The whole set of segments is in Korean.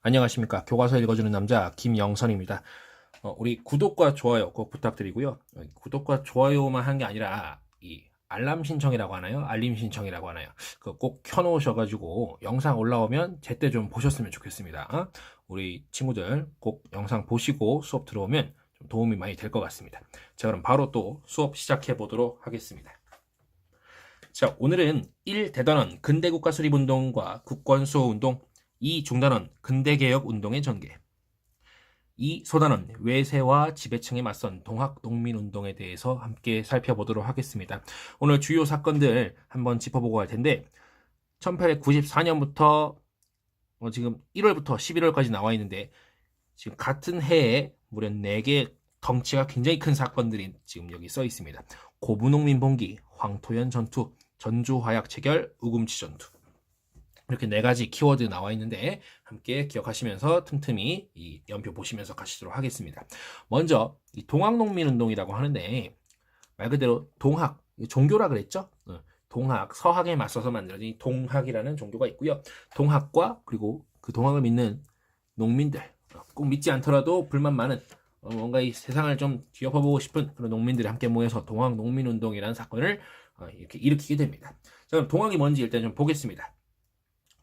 안녕하십니까. 교과서 읽어주는 남자 김영선입니다. 우리 구독과 좋아요 꼭 부탁드리고요. 구독과 좋아요만 한 게 아니라 이 알람 신청이라고 하나요? 알림 신청이라고 하나요? 그거 꼭 켜놓으셔가지고 영상 올라오면 제때 좀 보셨으면 좋겠습니다. 우리 친구들 꼭 영상 보시고 수업 들어오면 좀 도움이 많이 될 것 같습니다. 자, 그럼 바로 또 수업 시작해 보도록 하겠습니다. 자, 오늘은 1대단원 근대국가 수립운동과 국권수호운동, 2 중단원 근대개혁 운동의 전개, 2 소단원 외세와 지배층에 맞선 동학농민운동에 대해서 함께 살펴보도록 하겠습니다. 오늘 주요 사건들 한번 짚어보고 할 텐데 1894년부터 지금 1월부터 11월까지 나와 있는데 지금 같은 해에 무려 4개 덩치가 굉장히 큰 사건들이 지금 여기 써 있습니다. 고부농민 봉기, 황토연 전투, 전주화약 체결, 우금치 전투. 이렇게 4가지 키워드 나와 있는데 함께 기억하시면서 틈틈이 이 연표 보시면서 가시도록 하겠습니다. 먼저 이 동학농민운동이라고 하는데 말 그대로 동학, 종교라 그랬죠? 동학, 서학에 맞서서 만들어진 동학이라는 종교가 있고요. 동학과 그리고 그 동학을 믿는 농민들, 꼭 믿지 않더라도 불만 많은 뭔가 이 세상을 좀 뒤엎어보고 싶은 그런 농민들이 함께 모여서 동학농민운동이라는 사건을 이렇게 일으키게 됩니다. 자, 그럼 동학이 뭔지 일단 좀 보겠습니다.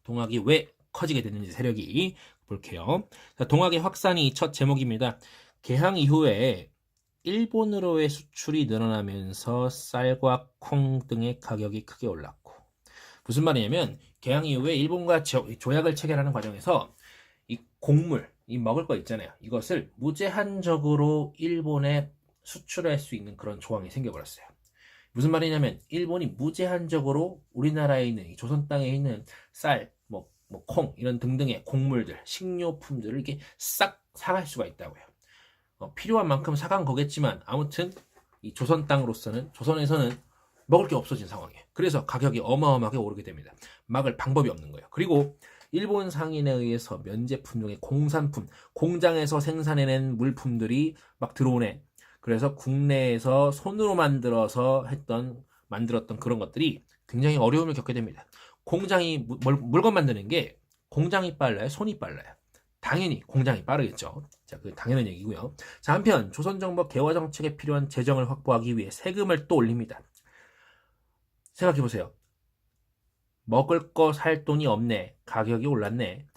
동학이 왜 커지게 됐는지 세력이 볼게요. 자, 동학의 확산이 첫 제목입니다. 개항 이후에 일본으로의 수출이 늘어나면서 쌀과 콩 등의 가격이 크게 올랐고, 무슨 말이냐면 개항 이후에 일본과 조약을 체결하는 과정에서 이 곡물, 이 먹을 거 있잖아요. 이것을 무제한적으로 일본에 수출할 수 있는 그런 조항이 생겨버렸어요. 무슨 말이냐면 일본이 무제한적으로 우리나라에 있는 이 조선 땅에 있는 쌀, 콩 이런 등등의 곡물들, 식료품들을 이렇게 싹 사갈 수가 있다고요. 필요한 만큼 사간 거겠지만 아무튼 이 조선 땅으로서는 조선에서는 먹을 게 없어진 상황이에요. 그래서 가격이 어마어마하게 오르게 됩니다. 막을 방법이 없는 거예요. 그리고 일본 상인에 의해서 면제품 중에 공산품, 공장에서 생산해낸 물품들이 막 들어오네. 그래서 국내에서 손으로 만들었던 그런 것들이 굉장히 어려움을 겪게 됩니다. 공장이 물건 만드는 게 공장이 빨라요, 손이 빨라요? 당연히 공장이 빠르겠죠. 자, 그 당연한 얘기고요. 자, 한편 조선정부 개화 정책에 필요한 재정을 확보하기 위해 세금을 또 올립니다. 생각해 보세요. 먹을 거 살 돈이 없네. 가격이 올랐네.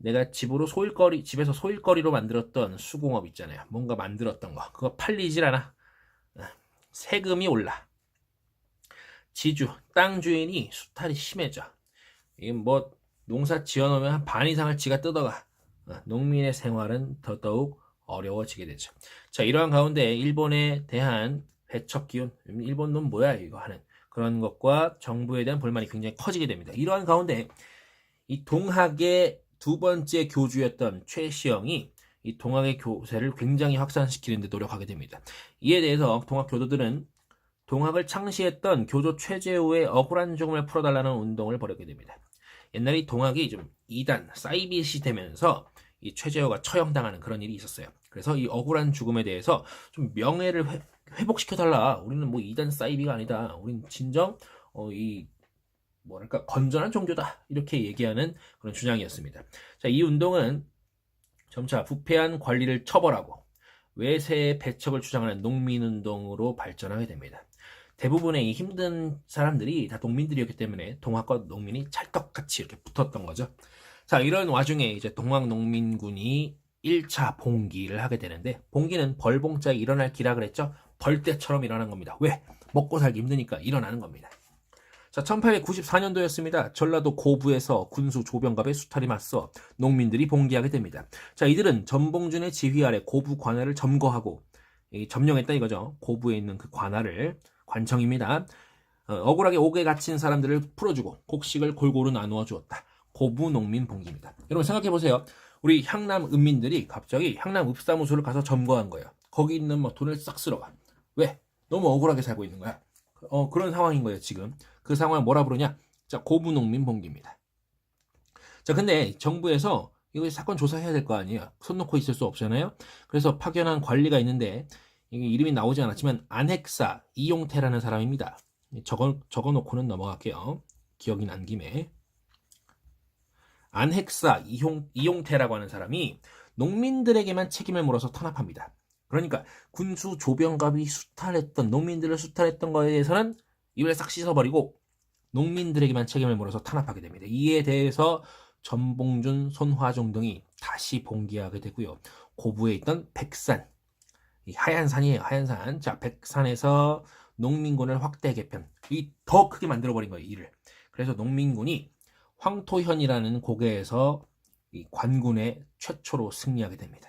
내가 집에서 소일거리로 만들었던 수공업 있잖아요. 뭔가 만들었던 거. 그거 팔리질 않아. 세금이 올라. 땅 주인이 수탈이 심해져. 이게 농사 지어놓으면 한 반 이상을 지가 뜯어가. 농민의 생활은 더더욱 어려워지게 되죠. 자, 이러한 가운데 일본에 대한 배척 기운, 일본 놈 뭐야 이거 하는 그런 것과 정부에 대한 불만이 굉장히 커지게 됩니다. 이러한 가운데 이 동학의 두 번째 교주였던 최시영이 이 동학의 교세를 굉장히 확산시키는 데 노력하게 됩니다. 이에 대해서 동학 교도들은 동학을 창시했던 교조 최재우의 억울한 죽음을 풀어달라는 운동을 벌였게 됩니다. 옛날에 동학이 좀 이단, 사이빗이 되면서 이 최재우가 처형당하는 그런 일이 있었어요. 그래서 이 억울한 죽음에 대해서 좀 명예를 회복시켜달라. 우리는 뭐 이단 사이비가 아니다. 우리는 진정 건전한 종교다. 이렇게 얘기하는 그런 주장이었습니다. 자, 이 운동은 점차 부패한 관리를 처벌하고 외세의 배척을 주장하는 농민운동으로 발전하게 됩니다. 대부분의 이 힘든 사람들이 다 농민들이었기 때문에 동학과 농민이 찰떡같이 이렇게 붙었던 거죠. 자, 이런 와중에 이제 동학농민군이 1차 봉기를 하게 되는데, 봉기는 벌봉자에 일어날 기라 그랬죠? 벌떼처럼 일어난 겁니다. 왜? 먹고 살기 힘드니까 일어나는 겁니다. 자, 1894년도였습니다. 전라도 고부에서 군수 조병갑의 수탈이 맞서 농민들이 봉기하게 됩니다. 자, 이들은 전봉준의 지휘 아래 고부 관할을 점거하고 점령했다 이거죠. 고부에 있는 그 관청입니다. 억울하게 옥에 갇힌 사람들을 풀어주고 곡식을 골고루 나누어 주었다. 고부 농민 봉기입니다. 여러분 생각해보세요. 우리 향남 읍민들이 갑자기 향남 읍사무소를 가서 점거한 거예요. 거기 있는 돈을 싹 쓸어가. 왜? 너무 억울하게 살고 있는 거야. 그런 상황인 거예요, 지금. 그 상황을 뭐라 부르냐? 자, 고부농민 봉기입니다. 자, 근데 정부에서 이거 사건 조사해야 될 거 아니에요. 손 놓고 있을 수 없잖아요. 그래서 파견한 관리가 있는데 이게 이름이 나오지 않았지만 안핵사 이용태라는 사람입니다. 적어놓고는 넘어갈게요. 기억이 난 김에. 안핵사 이용태라고 하는 사람이 농민들에게만 책임을 물어서 탄압합니다. 그러니까 군수 조병갑이 농민들을 수탈했던 거에 대해서는 입을 싹 씻어버리고 농민들에게만 책임을 물어서 탄압하게 됩니다. 이에 대해서 전봉준, 손화종 등이 다시 봉기하게 되고요. 고부에 있던 백산, 이 하얀 산이에요. 하얀 산. 자, 백산에서 농민군을 확대 개편. 이 더 크게 만들어버린 거예요. 이를. 그래서 농민군이 황토현이라는 고개에서 이 관군의 최초로 승리하게 됩니다.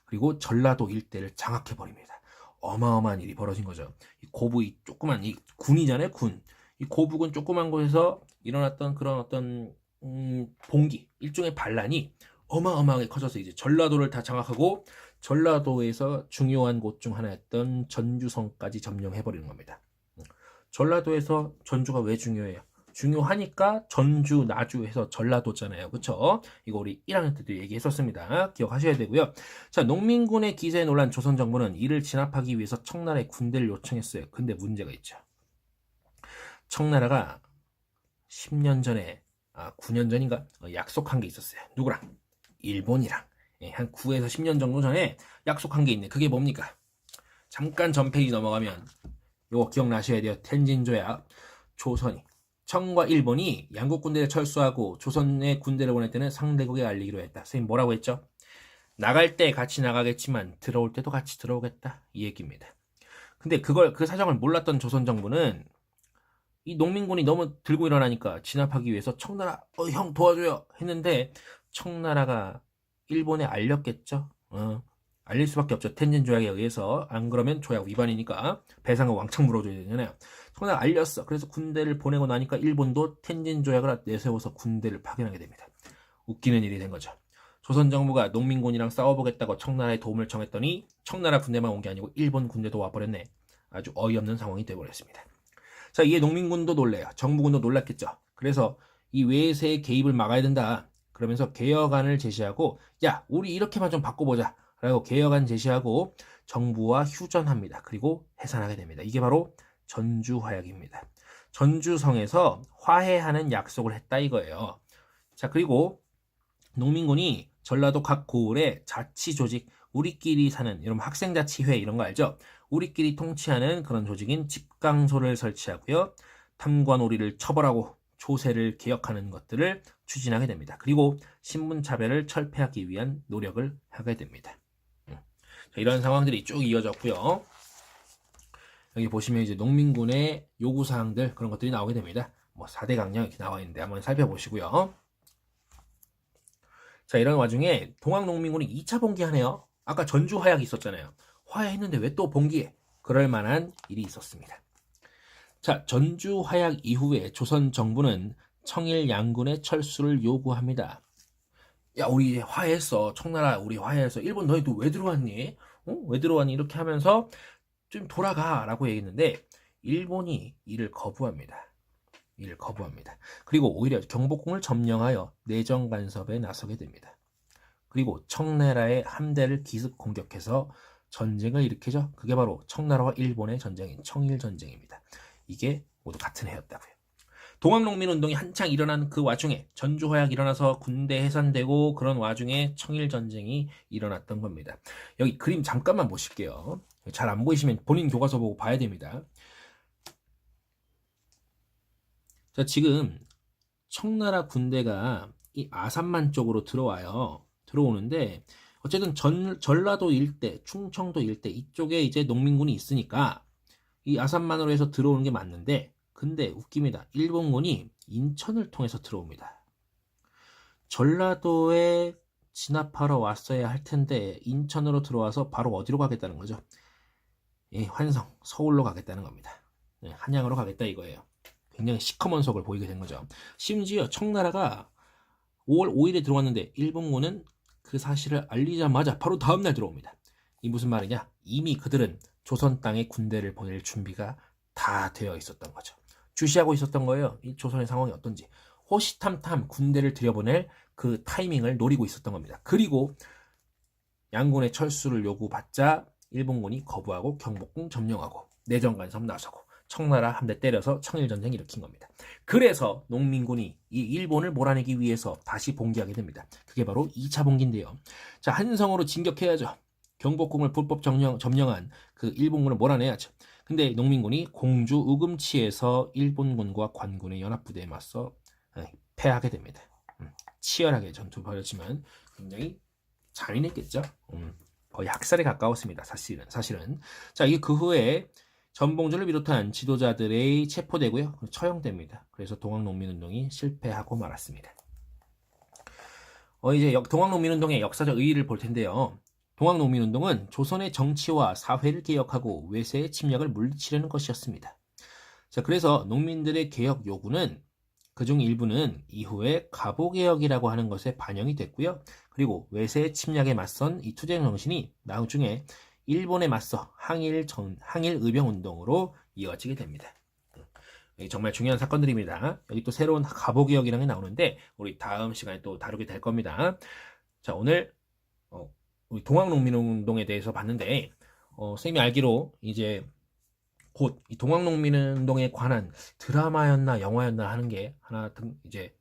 그리고 전라도 일대를 장악해버립니다. 어마어마한 일이 벌어진 거죠. 이 고부, 이 조그만, 이 군이잖아요, 군. 이 고부군 조그만 곳에서 일어났던 그런 어떤, 봉기, 일종의 반란이 어마어마하게 커져서 이제 전라도를 다 장악하고 전라도에서 중요한 곳 중 하나였던 전주성까지 점령해버리는 겁니다. 전라도에서 전주가 왜 중요해요? 중요하니까 전주, 나주 해서 전라도잖아요. 그쵸? 이거 우리 1학년 때도 얘기했었습니다. 기억하셔야 되고요. 자, 농민군의 기세에 놀란 조선정부는 이를 진압하기 위해서 청나라에 군대를 요청했어요. 근데 문제가 있죠. 청나라가 10년 전에, 9년 전인가? 약속한 게 있었어요. 누구랑? 일본이랑. 한 9에서 10년 정도 전에 약속한 게 있네. 그게 뭡니까? 잠깐 전 페이지 넘어가면 이거 기억나셔야 돼요. 텐진조약. 조선이 청과 일본이 양국 군대를 철수하고 조선의 군대를 보낼 때는 상대국에 알리기로 했다. 선생님 뭐라고 했죠? 나갈 때 같이 나가겠지만 들어올 때도 같이 들어오겠다. 이 얘기입니다. 근데 그 사정을 몰랐던 조선 정부는 이 농민군이 너무 들고 일어나니까 진압하기 위해서 청나라 형 도와줘요 했는데 청나라가 일본에 알렸겠죠. 알릴 수밖에 없죠. 텐진 조약에 의해서. 안 그러면 조약 위반이니까 배상을 왕창 물어줘야 되잖아요. 청나라가 알렸어. 그래서 군대를 보내고 나니까 일본도 텐진 조약을 내세워서 군대를 파견하게 됩니다. 웃기는 일이 된 거죠. 조선 정부가 농민군이랑 싸워보겠다고 청나라의 도움을 청했더니 청나라 군대만 온 게 아니고 일본 군대도 와버렸네. 아주 어이없는 상황이 돼버렸습니다. 자, 이에 농민군도 놀래요. 정부군도 놀랐겠죠. 그래서 이 외세의 개입을 막아야 된다. 그러면서 개혁안을 제시하고 야, 우리 이렇게만 좀 바꿔보자. 라고 개혁안 제시하고 정부와 휴전합니다. 그리고 해산하게 됩니다. 이게 바로 전주화약입니다. 전주성에서 화해하는 약속을 했다 이거예요. 자, 그리고 농민군이 전라도 각 고을에 자치조직, 우리끼리 사는 이런 학생자치회 이런 거 알죠? 우리끼리 통치하는 그런 조직인 집강소를 설치하고요. 탐관오리를 처벌하고 조세를 개혁하는 것들을 추진하게 됩니다. 그리고 신분차별을 철폐하기 위한 노력을 하게 됩니다. 자, 이런 상황들이 쭉 이어졌고요. 여기 보시면 이제 농민군의 요구사항들 그런 것들이 나오게 됩니다. 뭐 4대 강령 이렇게 나와 있는데 한번 살펴보시고요. 자, 이런 와중에 동학농민군이 2차 봉기하네요. 아까 전주화약이 있었잖아요. 화해했는데 왜 또 봉기해? 그럴 만한 일이 있었습니다. 자, 전주화약 이후에 조선 정부는 청일 양군의 철수를 요구합니다. 야, 우리 화해했어. 청나라 우리 화해했어. 일본 너희 또 왜 들어왔니? 왜 들어왔니? 이렇게 하면서 좀 돌아가 라고 얘기했는데 일본이 이를 거부합니다. 그리고 오히려 경복궁을 점령하여 내정 간섭에 나서게 됩니다. 그리고 청나라의 함대를 기습 공격해서 전쟁을 일으키죠. 그게 바로 청나라와 일본의 전쟁인 청일전쟁입니다. 이게 모두 같은 해였다고요. 동학농민운동이 한창 일어난 그 와중에 전주화약이 일어나서 군대 해산되고 그런 와중에 청일전쟁이 일어났던 겁니다. 여기 그림 잠깐만 보실게요. 잘 안 보이시면 본인 교과서 보고 봐야 됩니다. 자, 지금 청나라 군대가 이 아산만 쪽으로 들어오는데 어쨌든 전라도 일대, 충청도 일대 이쪽에 이제 농민군이 있으니까 이 아산만으로 해서 들어오는 게 맞는데 근데 웃깁니다. 일본군이 인천을 통해서 들어옵니다. 전라도에 진압하러 왔어야 할 텐데 인천으로 들어와서 바로 어디로 가겠다는 거죠? 예, 환성, 서울로 가겠다는 겁니다. 예, 한양으로 가겠다 이거예요. 굉장히 시커먼 속을 보이게 된 거죠. 심지어 청나라가 5월 5일에 들어왔는데 일본군은 그 사실을 알리자마자 바로 다음날 들어옵니다. 이 무슨 말이냐? 이미 그들은 조선 땅에 군대를 보낼 준비가 다 되어 있었던 거죠. 주시하고 있었던 거예요. 이 조선의 상황이 어떤지. 호시탐탐 군대를 들여보낼 그 타이밍을 노리고 있었던 겁니다. 그리고 양군의 철수를 요구받자 일본군이 거부하고 경복궁 점령하고 내정 간섭 나서고 청나라 한 대 때려서 청일전쟁 일으킨 겁니다. 그래서 농민군이 이 일본을 몰아내기 위해서 다시 봉기하게 됩니다. 그게 바로 2차 봉기인데요. 자, 한성으로 진격해야죠. 경복궁을 불법 점령한 그 일본군을 몰아내야죠. 근데 농민군이 공주 우금치에서 일본군과 관군의 연합부대에 맞서 패하게 됩니다. 치열하게 전투를 벌였지만 굉장히 잔인했겠죠. 거의 학살에 가까웠습니다. 사실은. 자, 이게 그 후에 전봉주를 비롯한 지도자들의 체포되고요. 처형됩니다. 그래서 동학농민운동이 실패하고 말았습니다. 이제 동학농민운동의 역사적 의의를 볼 텐데요. 동학농민운동은 조선의 정치와 사회를 개혁하고 외세의 침략을 물리치려는 것이었습니다. 자, 그래서 농민들의 개혁 요구는 그중 일부는 이후에 가보개혁이라고 하는 것에 반영이 됐고요. 그리고 외세의 침략에 맞선 이 투쟁 정신이 나중에 일본에 맞서 항일 의병운동으로 이어지게 됩니다. 정말 중요한 사건들입니다. 여기 또 새로운 가보개혁이라는 게 나오는데 우리 다음 시간에 또 다루게 될 겁니다. 자, 오늘 우리 동학농민운동에 대해서 봤는데 선생님이 알기로 이제 곧 이 동학농민운동에 관한 드라마였나 영화였나 하는 게 하나 이제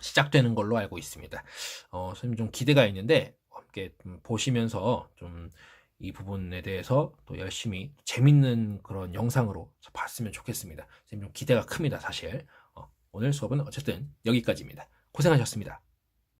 시작되는 걸로 알고 있습니다. 선생님 좀 기대가 있는데 함께 보시면서 좀 이 부분에 대해서 또 열심히 재밌는 그런 영상으로 봤으면 좋겠습니다. 선생님 좀 기대가 큽니다, 사실. 오늘 수업은 어쨌든 여기까지입니다. 고생하셨습니다.